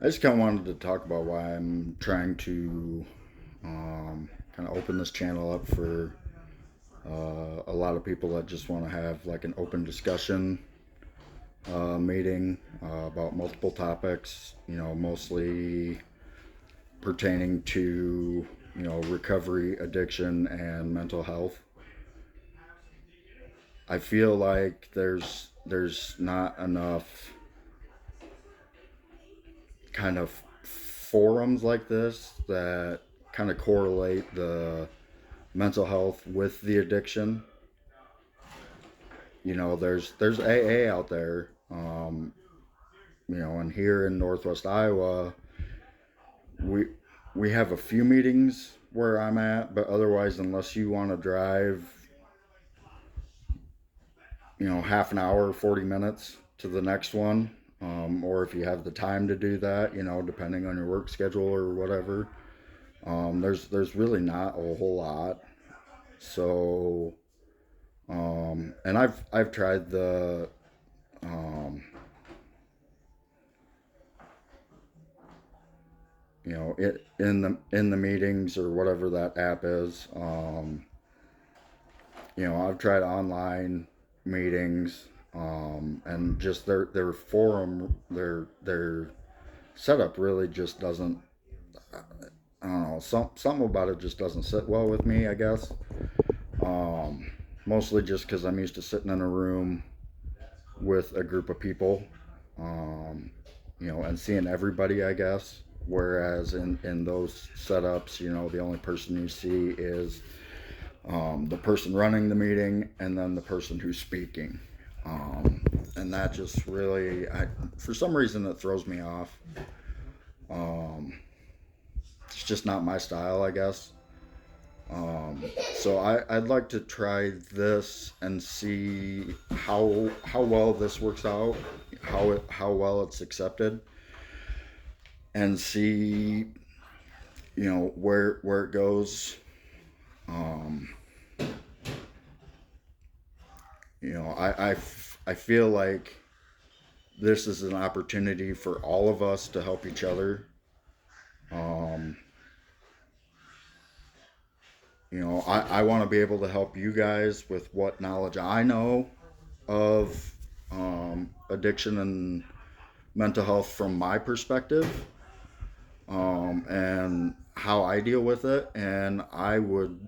I just kind of wanted to talk about why I'm trying to kind of open this channel up for a lot of people that just want to have like an open discussion meeting about multiple topics, mostly pertaining to, recovery, addiction, and mental health. I feel like there's not enough kind of forums like this that kind of correlate the mental health with the addiction. There's AA out there, and here in Northwest Iowa, we we have a few meetings where I'm at, but otherwise, unless you want to drive, half an hour, 40 minutes to the next one, or if you have the time to do that, depending on your work schedule or whatever, there's really not a whole lot. So, and I've tried the um, it in the meetings or whatever that app is. I've tried online meetings, and just their forum, their setup really just doesn't. I don't know. Something about it just doesn't sit well with me, I guess. Mostly just because I'm used to sitting in a room with a group of people, um, and seeing everybody, I guess. Whereas in those setups, the only person you see is the person running the meeting and then the person who's speaking. And that just really, for some reason, it throws me off. Um, it's just not my style, I guess. So I'd like to try this and see how well this works out, how well it's accepted, and see where it goes. Um, I feel like this is an opportunity for all of us to help each other. Um, I want to be able to help you guys with what knowledge I know of addiction and mental health from my perspective, and how I deal with it. And I would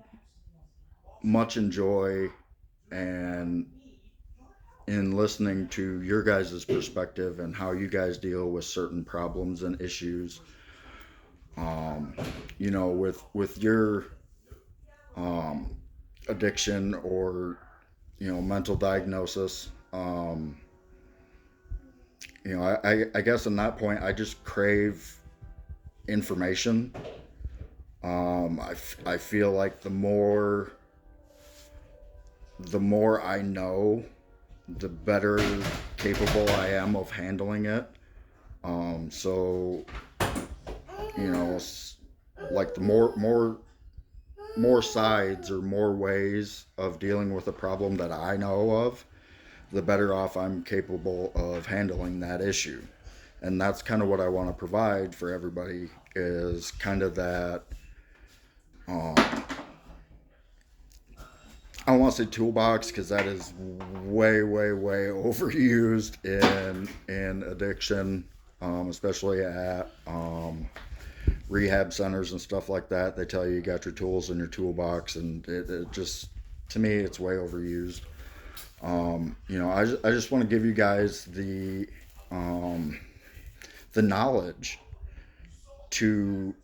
much enjoy and in listening to your guys' perspective and how you guys deal with certain problems and issues. Um, with your um, addiction or mental diagnosis. I guess in that point, I just crave information. I feel like the more I know, the better capable I am of handling it. So you know, like the more sides or more ways of dealing with a problem that I know of, the better off I'm capable of handling that issue. And that's kind of what I want to provide for everybody is kind of that. Um, I don't want to say toolbox because that is way, way, way overused in addiction, especially at rehab centers and stuff like that. They tell you got your tools in your toolbox, and it just, to me, it's way overused. I just want to give you guys um, the knowledge to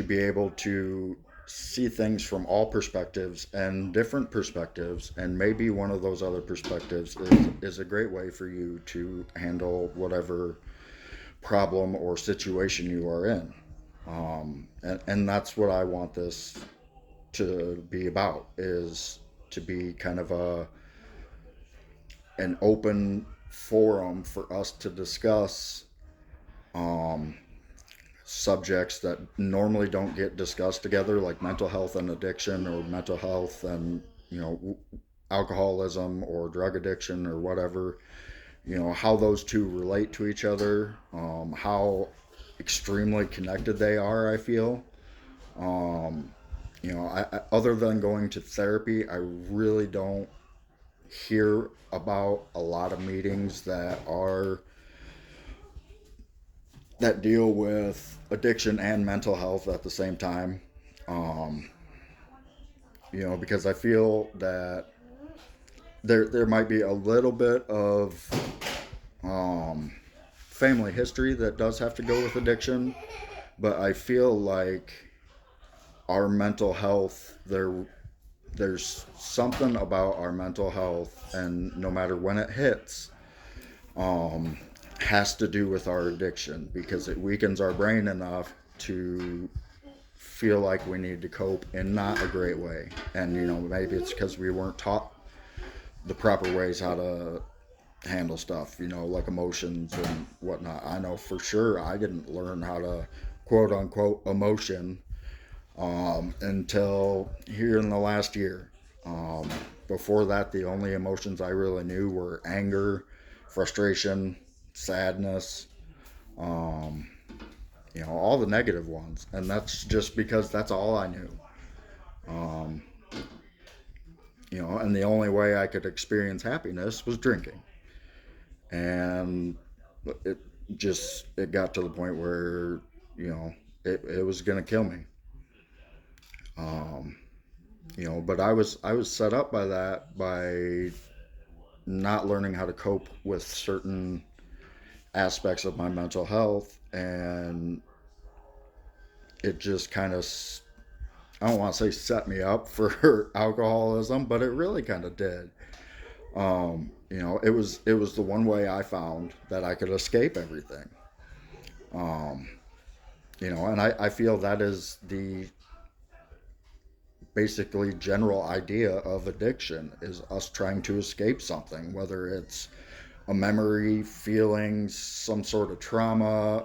be able to see things from all perspectives and different perspectives, and maybe one of those other perspectives is a great way for you to handle whatever problem or situation you are in. And that's what I want this to be about, is to be kind of an open forum for us to discuss um, subjects that normally don't get discussed together, like mental health and addiction, or mental health and alcoholism or drug addiction or whatever. How those two relate to each other, how extremely connected they are, I feel. Um, other than going to therapy, I really don't hear about a lot of meetings that deal with addiction and mental health at the same time. Um, because I feel that there might be a little bit of um, family history that does have to go with addiction, but I feel like our mental health there's something about our mental health, and no matter when it hits, um, has to do with our addiction because it weakens our brain enough to feel like we need to cope in not a great way. And maybe it's because we weren't taught the proper ways how to handle stuff, like emotions and whatnot. I know for sure I didn't learn how to quote unquote emotion until here in the last year. Um, Before that, the only emotions I really knew were anger, frustration, sadness, um, all the negative ones. And that's just because that's all I knew. Um, and the only way I could experience happiness was drinking. And it it got to the point where, you know, it was going to kill me. Um, but I was set up by that, by not learning how to cope with certain aspects of my mental health, and it just kind of, I don't want to say set me up for alcoholism, but it really kind of did. It was the one way I found that I could escape everything. Um, and I feel that is the basically general idea of addiction, is us trying to escape something, whether it's a memory, feelings, some sort of trauma,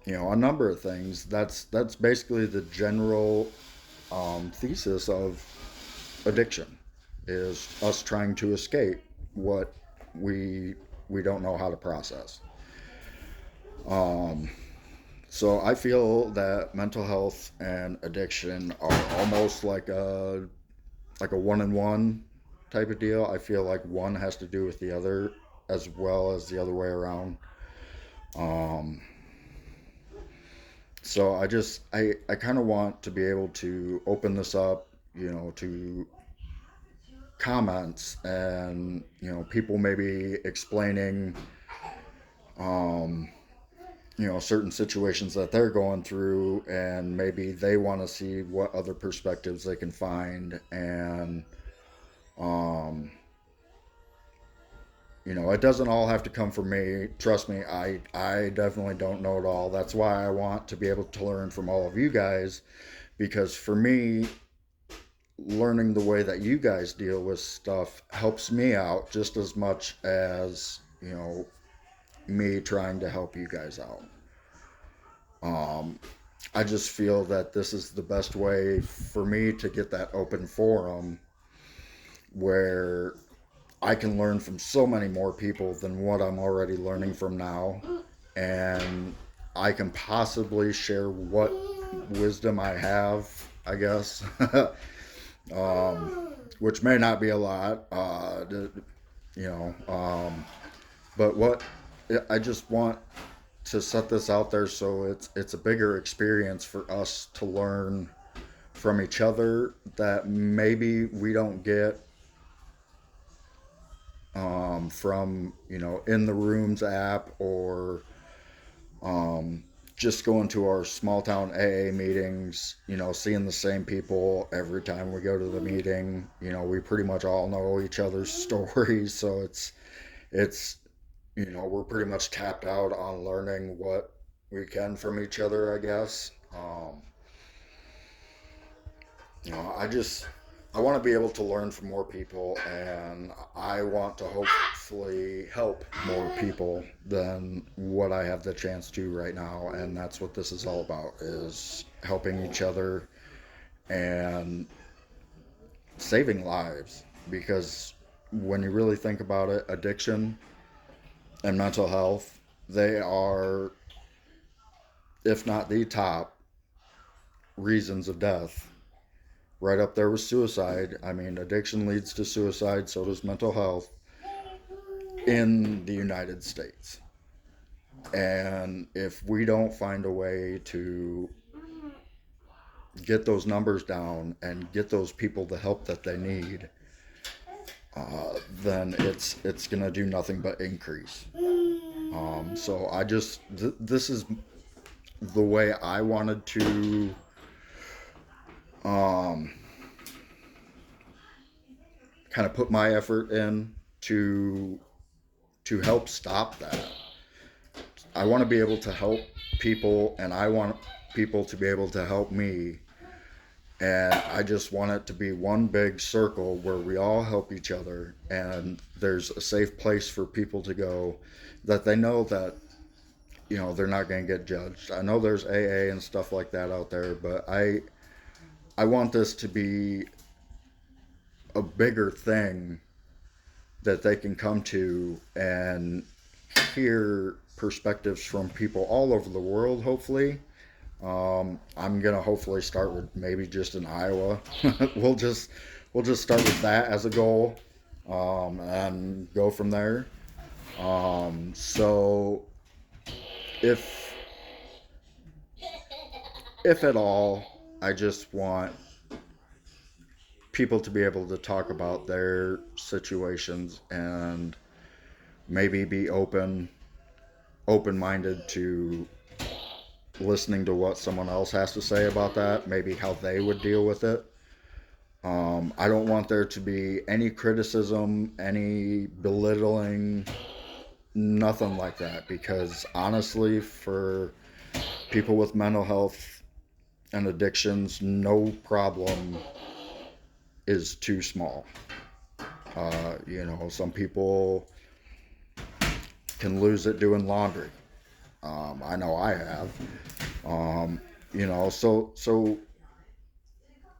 a number of things. That's basically the general thesis of addiction, is us trying to escape what we we don't know how to process. Um, so I feel that mental health and addiction are almost like a one and one type of deal. I feel like one has to do with the other as well as the other way around. Um, so I kind of want to be able to open this up, to comments, and people maybe explaining um, certain situations that they're going through, and maybe they want to see what other perspectives they can find. And um, it doesn't all have to come from me. Trust me, I definitely don't know it all. That's why I want to be able to learn from all of you guys, because for me, learning the way that you guys deal with stuff helps me out just as much as, me trying to help you guys out. Um, I just feel that this is the best way for me to get that open forum where I can learn from so many more people than what I'm already learning from now. And I can possibly share what wisdom I have, I guess, which may not be a lot, you know. But what I just want to set this out there, so it's a bigger experience for us to learn from each other that maybe we don't get from in the rooms app, or just going to our small town AA meetings, seeing the same people every time we go to the meeting. We pretty much all know each other's stories, so it's we're pretty much tapped out on learning what we can from each other, I guess. I want to be able to learn from more people, and I want to hopefully help more people than what I have the chance to right now. And that's what this is all about, is helping each other and saving lives. Because when you really think about it, addiction and mental health, they are if not the top reasons of death, right up there with suicide. I mean, addiction leads to suicide, so does mental health in the United States. And if we don't find a way to get those numbers down and get those people the help that they need, then it's gonna do nothing but increase. So I just this is the way I wanted to um, kind of put my effort in to help stop that. I want to be able to help people, and I want people to be able to help me. And I just want it to be one big circle where we all help each other, and there's a safe place for people to go that they know that, you know, they're not going to get judged. I know there's AA and stuff like that out there, but I want this to be a bigger thing that they can come to and hear perspectives from people all over the world, hopefully. I'm gonna hopefully start with maybe just in Iowa. we'll just start with that as a goal, and go from there. So if at all, I just want people to be able to talk about their situations and maybe be open-minded to listening to what someone else has to say about that, maybe how they would deal with it. I don't want there to be any criticism, any belittling, nothing like that, because honestly, for people with mental health and addictions, no problem is too small. You know, some people can lose it doing laundry. I know I have. You know, so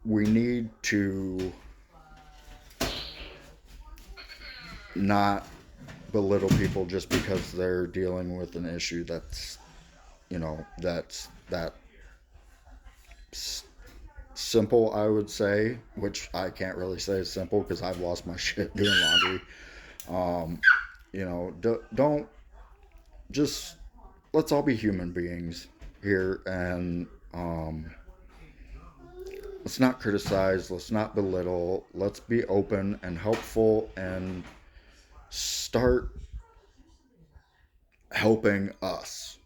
we need to not belittle people just because they're dealing with an issue that's, you know, that's that simple, I would say, which I can't really say is simple because I've lost my shit doing laundry. You know, don't just let's all be human beings here, and let's not criticize, let's not belittle, let's be open and helpful and start helping us.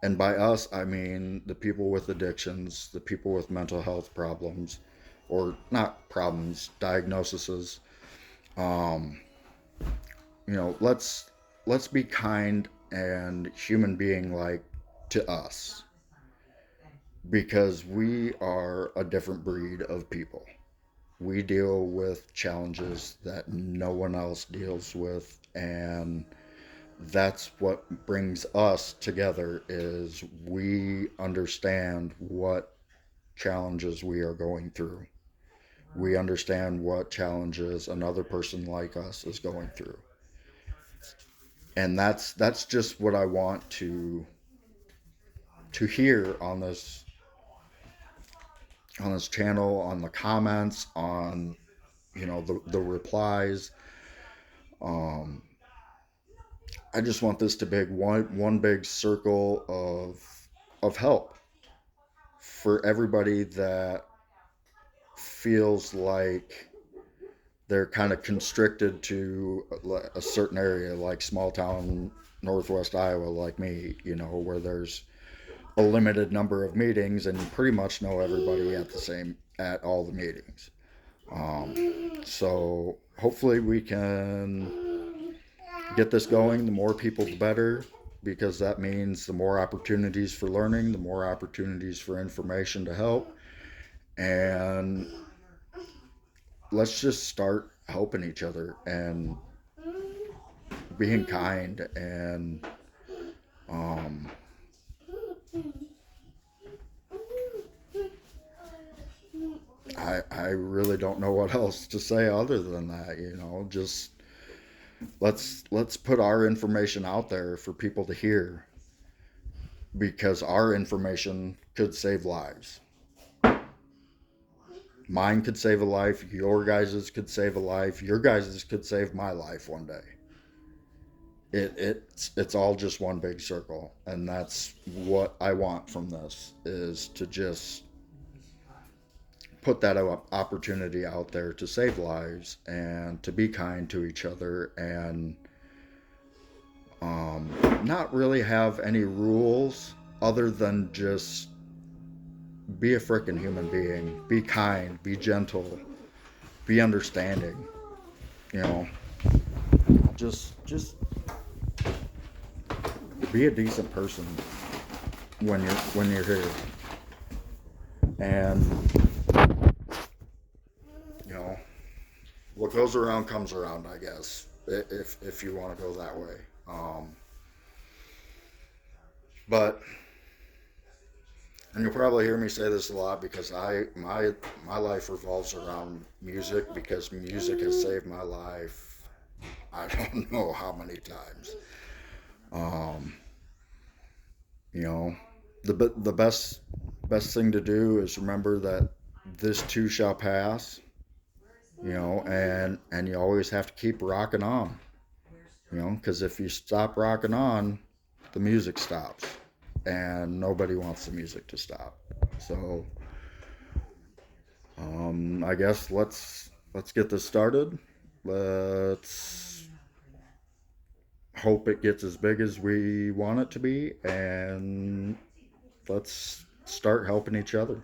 And by us, I mean the people with addictions, the people with mental health problems, or not problems, diagnoses. Um, you know, let's be kind and human being like to us, because we are a different breed of people. We deal with challenges that no one else deals with, and that's what brings us together, is we understand what challenges we are going through. We understand what challenges another person like us is going through. And that's just what I want to hear on this channel, on the comments, on, you know, the replies. um I just want this to be one big circle of help for everybody that feels like they're kind of constricted to a certain area, like small town Northwest Iowa, like me, you know, where there's a limited number of meetings and you pretty much know everybody at all the meetings. So hopefully we can get this going. The more people, the better, because that means the more opportunities for learning, the more opportunities for information to help. And let's just start helping each other and being kind. And um, I really don't know what else to say other than that. You know, just let's put our information out there for people to hear. because our information could save lives. Mine could save a life, your guys's could save a life, your guys's could save my life one day. It's all just one big circle, and that's what I want from this, is to just put that opportunity out there to save lives and to be kind to each other, and not really have any rules other than just be a freaking human being, be kind, be gentle, be understanding, you know, just be a decent person when you're here. And you know, what goes around comes around, I guess, if you want to go that way. But and you'll probably hear me say this a lot, because my life revolves around music, because music has saved my life. I don't know how many times. Um, you know, the best thing to do is remember that this too shall pass. You know, and you always have to keep rocking on. You know, because if you stop rocking on, the music stops, and nobody wants the music to stop. So, I guess let's get this started. Let's hope it gets as big as we want it to be, and let's start helping each other.